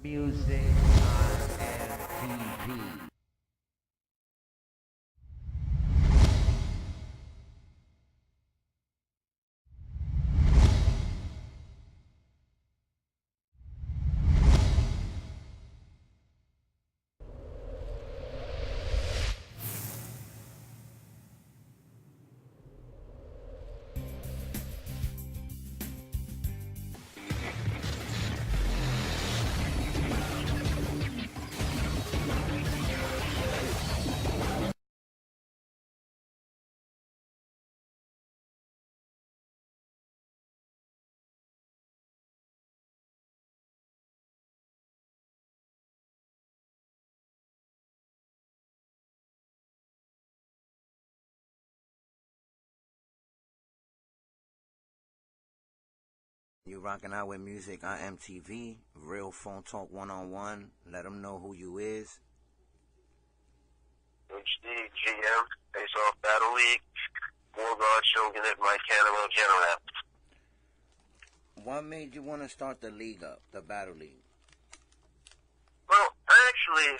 MusicIAmTv. You rocking out with MusicIAmTv, real phone talk one-on-one. Let them know who you is. HD, GM, Faceoff Battle League, Warguard, Shogunate, Mike Cannibal, General. What made you want to start the league up, the Battle League? Well, I actually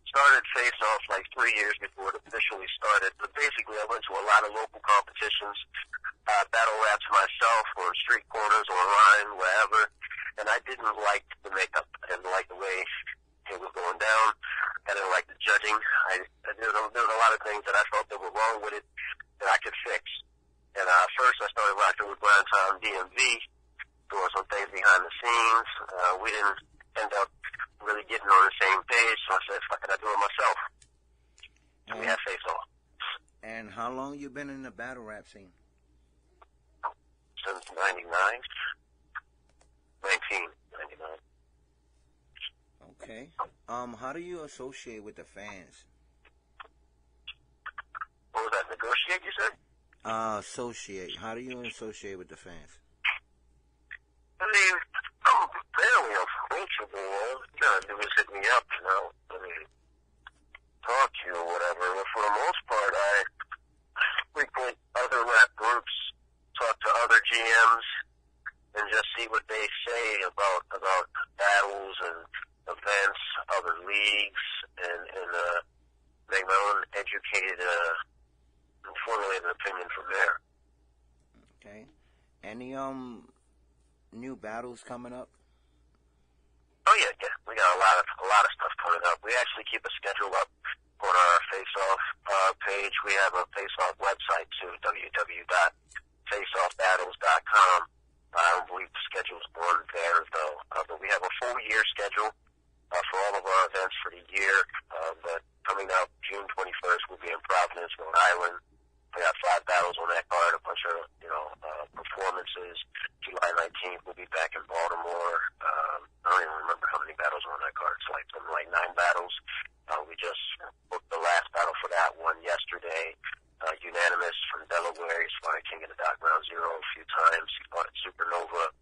started Faceoff like 3 years before it officially started, but basically I went to a lot of local competitions, battle raps myself on street corners, online, wherever, and I didn't like the makeup. I didn't like the way it was going down. I didn't like the judging. There was a lot of things that I felt that were wrong with it that I could fix. And first I started rocking with Grind Time DMV, doing some things behind the scenes. We didn't end up really getting on the same page, so I said, fuck it, I do it myself. And we had Faceoff. And how long you been in the battle rap scene? Since 1999. Okay. How do you associate with the fans? What was that, negotiate, you said? Associate. How do you associate with the fans? I mean, I'm fairly approachable. All you gotta do is hit me up, you know. I mean, talk to you or whatever. But for the most part, I frequent other rap groups, talk to other GMs, and just see what they say about battles and events, other leagues, and make my own educated and formulate an opinion from there. Okay. Any new battles coming up? Oh yeah. We got a lot of stuff coming up. We actually keep a schedule up on our Faceoff page. We have a Faceoff website too, www.faceoffbattles.com. I don't believe the schedule's on there though, but we have a full year schedule for all of our events for the year. But coming up June 21st, we'll be in Providence, Rhode Island. We got 5 battles on that card, a bunch of performances. July 19th, we'll be back in Baltimore. I don't even remember how many battles are on that card. It's like something like 9 battles. We just booked the last battle for that one yesterday. Unanimous from Delaware. He's fought at King of the Dock Ground Zero a few times. He fought at Supernova.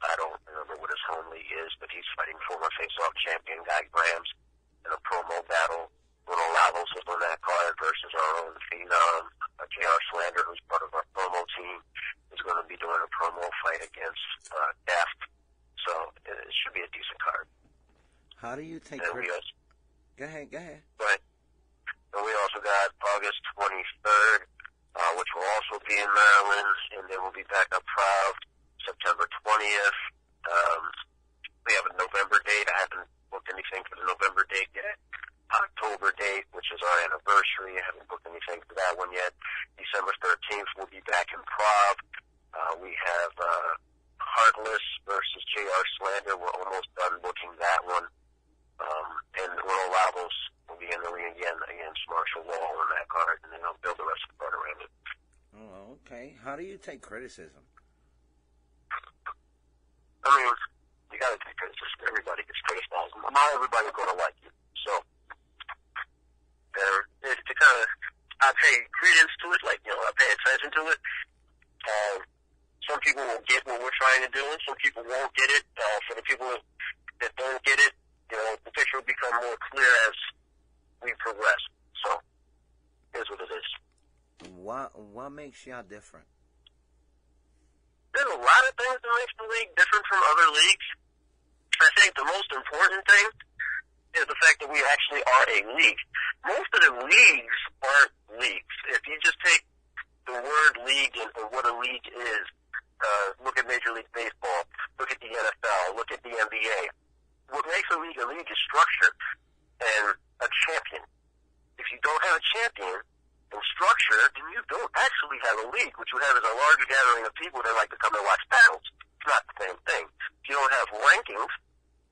I don't remember what his home league is, but he's fighting former Faceoff champion Guy Grams in a promo battle. Bruno Lavos is on that card versus our own phenom, J.R. Slander, who's part of our promo team, is going to be doing a promo fight against Deft. So it should be a decent card. How do you take Go ahead. Right. And we also got August 23rd, which will also be in Maryland, and then we'll be back up proud September 20th. We have a November date. I haven't booked anything for the November date yet. October date, which is our anniversary. I haven't booked anything for that one yet. December 13th, we'll be back in Prague. We have Heartless versus J.R. Slander. We're almost done booking that one. And Bruno Lavos will be in the ring again against Marshall Wall on that card, and then I'll build the rest of the card around it. Oh, okay. How do you take criticism? I mean, you gotta take criticism. Everybody gets criticized. Not everybody's gonna like you. So, to kind of, I pay credence to it, like, I pay attention to it. Some people will get what we're trying to do, and some people won't get it. For the people that don't get it, the picture will become more clear as we progress. So, here's what it is. What makes y'all different? There's a lot of things that makes the league different from other leagues. I think the most important thing is the fact that we actually are a league. Most of the leagues aren't leagues. If you just take the word league and what a league is, look at Major League Baseball, look at the NFL, look at the NBA. What makes a league is structure and a champion. If you don't have a champion and structure, then you don't actually have a league. What you have is a large gathering of people that like to come and watch battles. It's not the same thing. If you don't have rankings,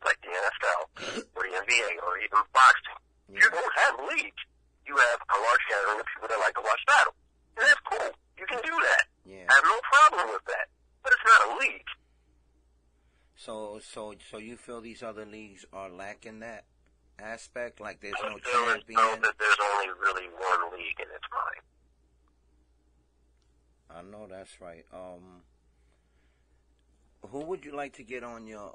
like the NFL or the NBA or even boxing, you don't have a league. You have a large gathering of people that like to watch battles. And that's cool. You can do that. Yeah. I have no problem with that. But it's not a league. So you feel these other leagues are lacking that aspect? Like there's no champion? No, that there's only really one league, and it's mine. I know that's right. Who would you like to get on your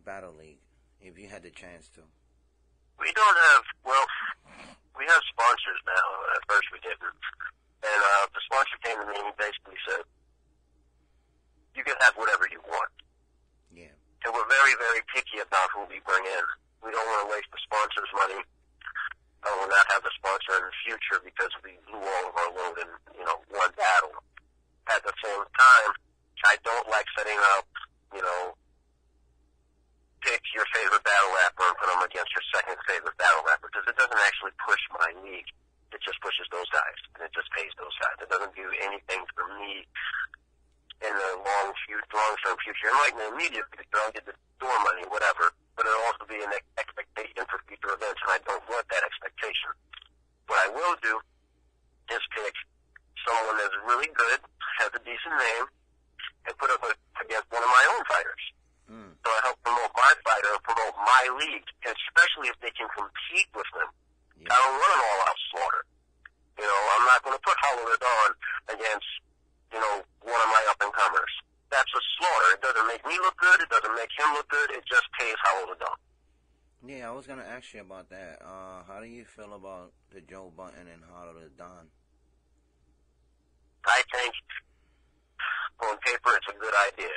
battle league if you had the chance to? We don't have, well, we have sponsors now. At first we didn't. And the sponsor came to me and he basically said, you can have whatever you want. Yeah. And we're very, very picky about who we bring in. We don't want to waste the sponsor's money. I will not have the sponsor in the future because we blew all of our load in, one battle. At the same time, I don't like setting up, pick your favorite battle rapper and put them against your second favorite battle rapper because it doesn't actually push my league. It just pushes those guys, and it just pays those guys. It doesn't do anything for me in the long-term future. It might in the immediate future, I'll get the door money, whatever, but it'll also be an expectation for future events, and I don't want that expectation. What I will do is pick someone that's really good, has a decent name, and put up against one of my own fighters. So I help promote my fighter, promote my league, especially if they can compete with them. Yeah. I don't want an all-out slaughter. I'm not going to put Hollow Dawn against, one of my up-and-comers. That's a slaughter. It doesn't make me look good. It doesn't make him look good. It just pays Hollow Dawn. Yeah, I was going to ask you about that. How do you feel about the Joe Button and Hollow Dawn? I think on paper it's a good idea.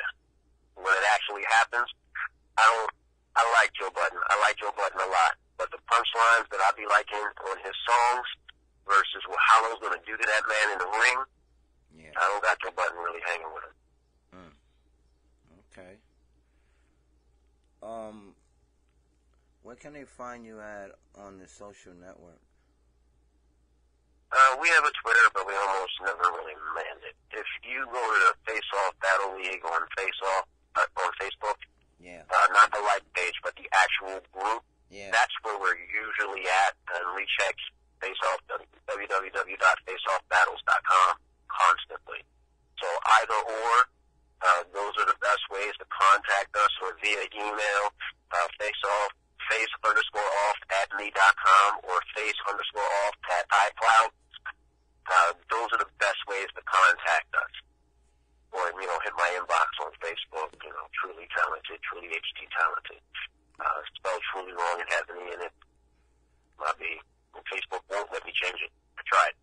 When it actually happens, I like Joe Button. I like Joe Button a lot. But the punchlines that I be liking on his songs versus what Hollow's going to do to that man in the ring, yeah. I don't got Joe Button really hanging with him. Okay. Where can they find you at on the social network? We have a Twitter, but we almost never really manned it. If you go to the Faceoff Battle League on Faceoff, on Facebook, yeah, not the like page, but the actual group, yeah, that's where we're usually at, and we check Faceoff, www.faceoffbattles.com constantly. So either or, those are the best ways to contact us, or via email, face_off@me.com or face_off@iCloud. Those are the best ways to contact us. Or, hit my inbox on Facebook, Truly Talented, Truly HD Talented. Spelled Truly wrong and has an E in it. Facebook won't let me change it. I tried.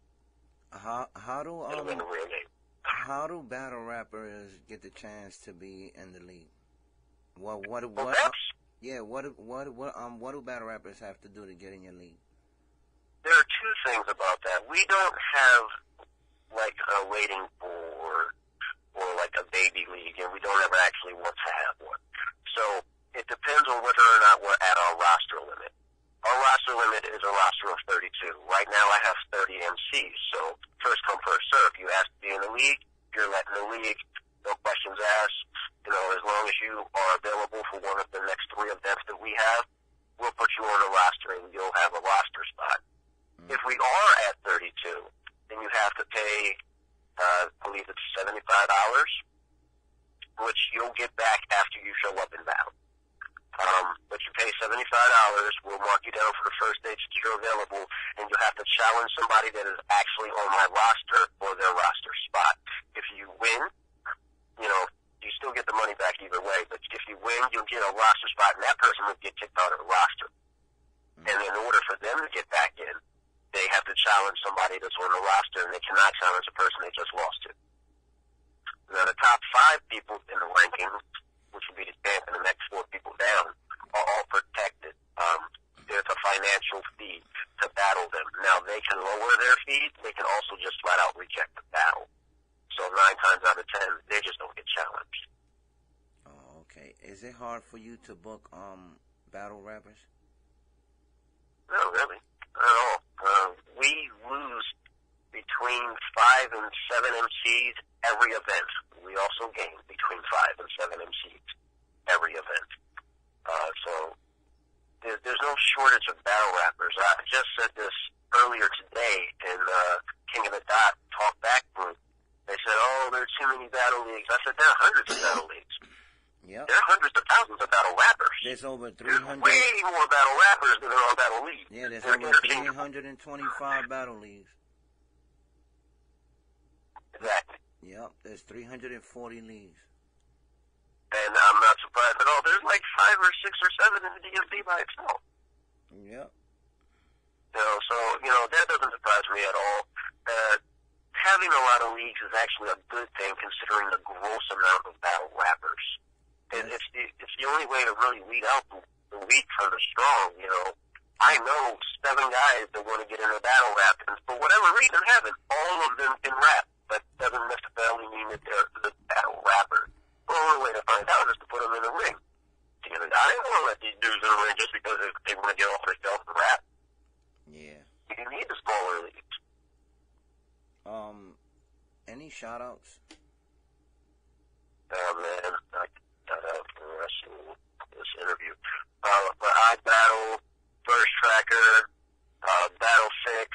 How do battle rappers get the chance to be in the league? What do battle rappers have to do to get in your league? There are two things about that. We don't have like a waiting pool or like a baby league, and we don't ever actually want to have one. So it depends on whether or not we're at our roster limit. Our roster limit is a roster of 32. Right now I have 30 MCs, so first come, first serve. You ask to be in the league, you're let in the league, no questions asked. As long as you are available for one of the next 3 events that we have, we'll put you on the roster and you'll have a roster spot. If we are at 32, then you have to pay, I believe it's $75, which you'll get back after you show up in battle. But you pay $75, we'll mark you down for the first dates that you're available, and you'll have to challenge somebody that is actually on my roster or their roster spot. If you win, you still get the money back either way, but if you win, you'll get a roster spot, and that person will get kicked out of the roster. And in order for them to get back in, they have to challenge somebody that's on the roster, and they cannot challenge a person they just lost to. Now, the top 5 people in the rankings, which would be the champ, and the next 4 people down, are all protected. There's a financial fee to battle them. Now, they can lower their fee. They can also just flat out reject the battle. So 9 times out of 10, they just don't get challenged. Oh, okay. Is it hard for you to book battle rappers? No, really. Not at all. We lose between 5 and 7 MCs every event. We also gain between 5 and 7 MCs every event. So there's no shortage of battle rappers. I just said this earlier today in King of the Dot Talk Back group. They said, oh, there's too many battle leagues. I said, there are hundreds of battle leagues. Yep. There are hundreds of thousands of battle rappers. There's over 300. There's way more battle rappers than there are battle leagues. Yeah, there's over 325 battle leagues. Exactly. Yep, there's 340 leagues. And I'm not surprised at all. There's like 5 or 6 or 7 in the DMV by itself. Yep. So, that doesn't surprise me at all. Having a lot of leagues is actually a good thing considering the gross amount of battle rappers. It's the only way to really weed out the weak from the strong, I know 7 guys that want to get into battle rap, and for whatever reason haven't. All of them can rap, but doesn't necessarily mean that they're the battle rapper. The only way to find out is to put them in the ring. I don't want to let these dudes in the ring just because they want to get off their shelf and rap. Yeah. You need the smaller leagues. Any shout-outs? Oh, man, I got out for the rest of this interview. But I battle First Tracker, Battle Fix,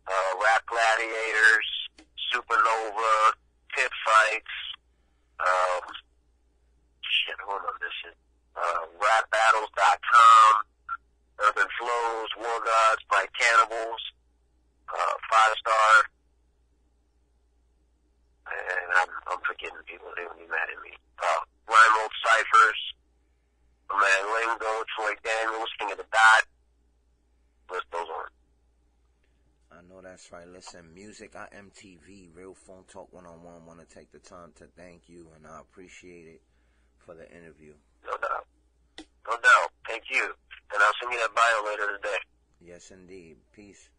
Rap Gladiators, Supernova, Pit Fights, hold on, this is, rapbattles.com, Urban Flows, War Gods by Cannibals, 5-Star, and I'm forgetting people, they will be mad at me. Rhyme Old Cyphers, my man Lingo, Troy Daniels, King of the Dot, list goes on. I know that's right. Listen, MusicIAmTv, Real Phone Talk 1-on-1, want to take the time to thank you, and I appreciate it for the interview. No doubt. No doubt. Thank you. And I'll send you that bio later today. Yes, indeed. Peace.